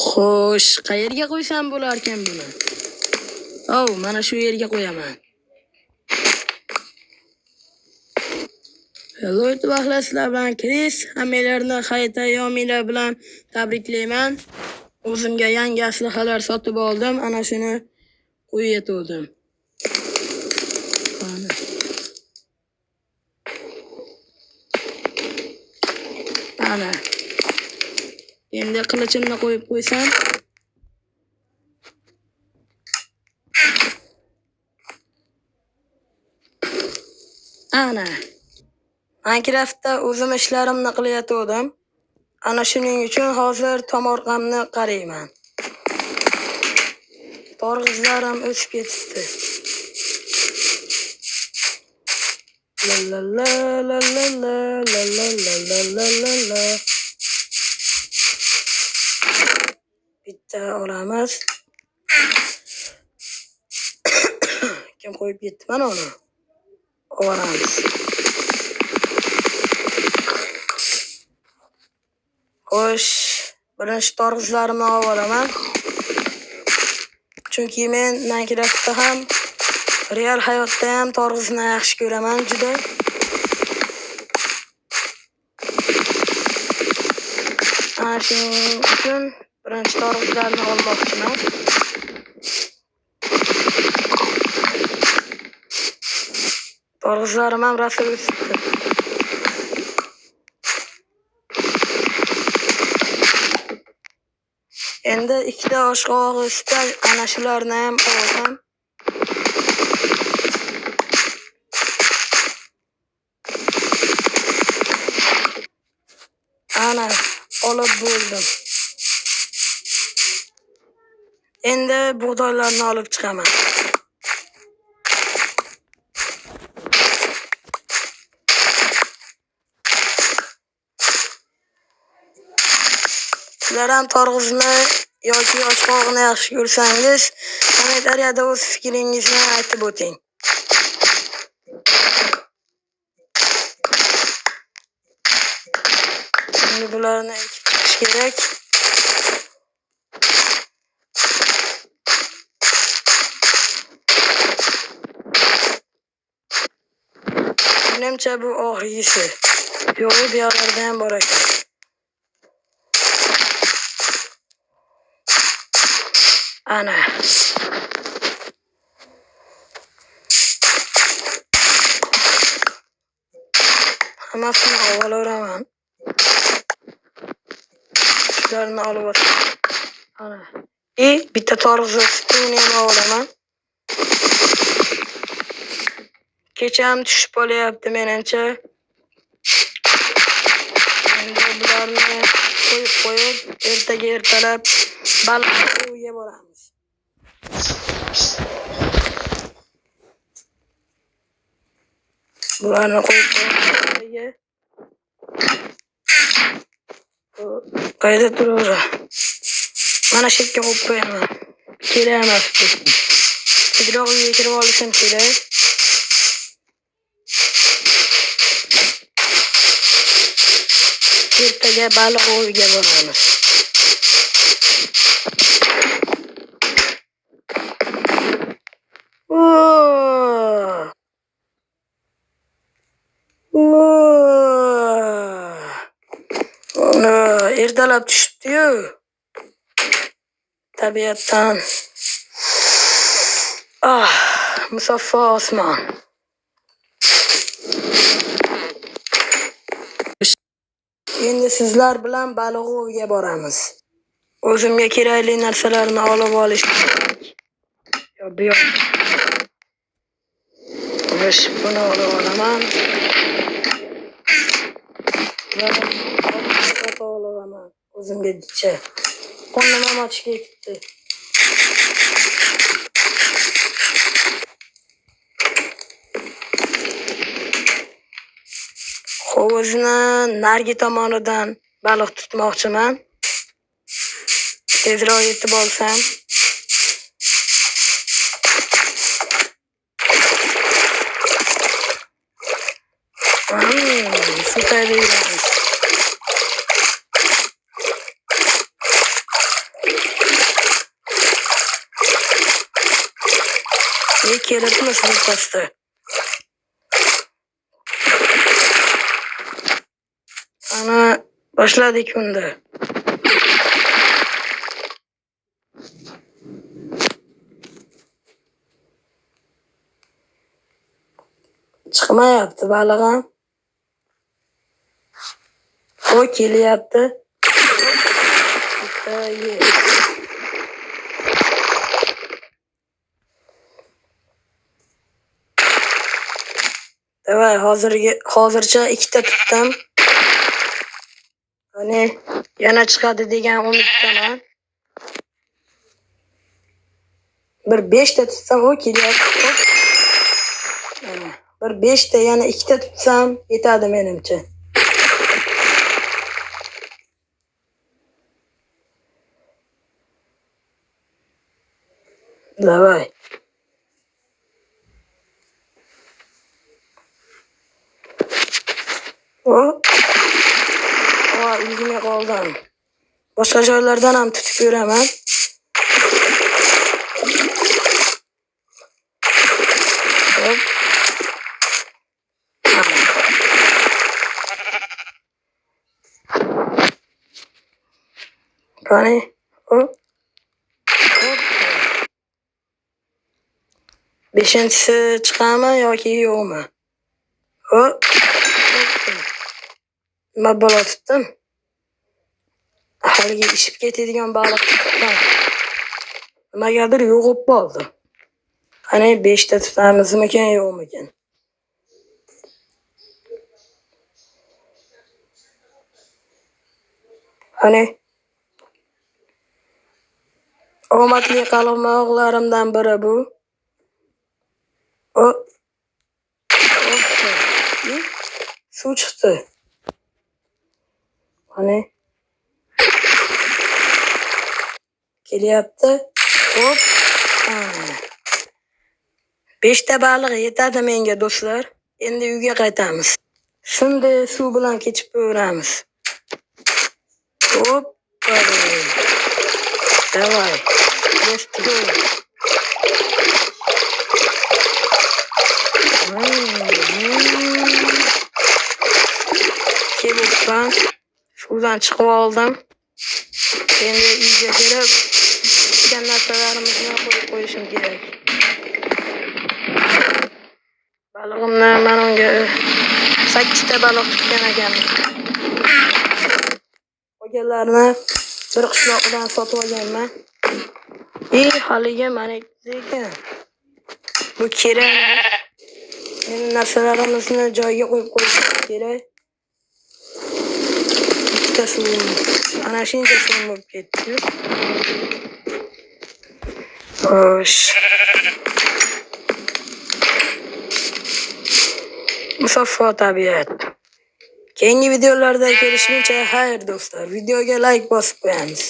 Xo'sh, qayerga qo'ysam bo'larkan buni? Mana shu yerga qo'yaman. Hello ittifoqlar, sizlar bilan Chris. Hammalarni hayit ayyomilar bilan tabriklayman. O'zimga yangi aslahalar sotib oldim. Ana shuni qo'yib yetdim. Ana. Endi qilichimni qo'yib qo'ysam. Ana. Minecraftda o'zim ishlarimni qilyotgandim. Ana shuning uchun hozir tomorqamni qarayman. Torg'izlarim o'sib ketibdi. La la la la la la la la la la la la. Bitta olamiz. Kim qo'yib ketdi mana uni? Olamiz. Xo'sh, birinchi torg'izlarimni olaman. Chunki men Minecraftda ham, real hayotda ham torg'izni yaxshi ko'raman juda. Ana shuning uchun birinchi torg'izlarni olmoqchiman. Torg'izlarim ham rosa o'sibdi. Endi ikkita oshqovoq o'sibdi, ana shularni ham olaman. Ana, olib bo'ldim. Endi bug'doylarni olib chiqaman. Sizlar ham torg'izni yoki oshqovoqni yaxshi ko'rsangiz, kommentariyada o'z fikringizni aytib o'ting. Endi bularni ekib chiqish kerak. Menimcha bu oxirgisi. Yo'q, bu yerlarda ham bor ekan. Ana. Hammasini olaveraman. Shularni olib o'taman. Ana. Bitta torg'iz o'sibdi, uni ham olaman. Kecham tushib qolyapti menimcha. Endi bularni qo'yib, ertaga ertalab baliq uyga boramiz. Bularni qo'yib qo'yga. Qayda turaver. Mana shu yerga qo'yib qo'yaman. Kerak emas bu. Tezroq uyga kirib olishim kerak. Ertaga baliq oviga boramiz. Ertalab tushibdi-yu. Tabiatdan. Musaffo osmon. Endi sizlar bilan baliq oviga boramiz. O'zimga kerakli narsalarni olib olish kerak. Bu yoq. Buni olib olaman. olaman. O'zimga dicha. Qornim ham ochga ketdi. Hovuzni nargi tomonidan baliq tutmoqchiman. Tezroq yetib olsam. Sutayveramiz. Kelepni sınıf bastı. Ana başladık bunda. Çıkmayapti balığım. O kelyapti. Bitta ye. Davay hozircha ikkita tutdim. Hani yana chiqadi degan umiddaman. Bir 5 ta tutsam o kelyapti. Bir 5 ta yana 2 ta tutsam yetadi menimcha. Davay. O ilgimi qoldim. Boshqa joylardan ham tutib ko'raman. Hop. Qani? Hop. Hop. 5-inchisi chiqadimi yoki yo'qmi? Hop. Nima bola tutdim? Haligi ishib ketadigan baliq tutdim. Nimagadir yo'qib qoldi. Qani 5 ta tutamizmikan yo'qmikan? Qani omadli qalmoqlarimdan biri bu. O suv chiqdi. Qani kelyapti. Hop. 5 ta baliq yetadi menga do'stlar. Endi uyga qaytamiz. Shunday suv bilan kechib ko'ramiz. Hop. Davay. Let's go. Kelibman. Suvdan chiqib oldim. Endi uyga kelib pishgan narsalarimizni qo'yib qo'yishim kerak. Balig'imni men unga 8 ta baliq tutgan ekanman. Qolganlarni bir qishloqdan sotib olganman. Haligi manikiga bu kerak. Endi narsalarimizni joyiga qo'yib qo'yish kerak. Bitta suv. Ana shuncha suv bo'lib ketdi. Xo'sh. Musaffo tabiat. Keyingi videolarda ko'rishguncha xayr do'stlar. Videoga like bosib qo'yamiz.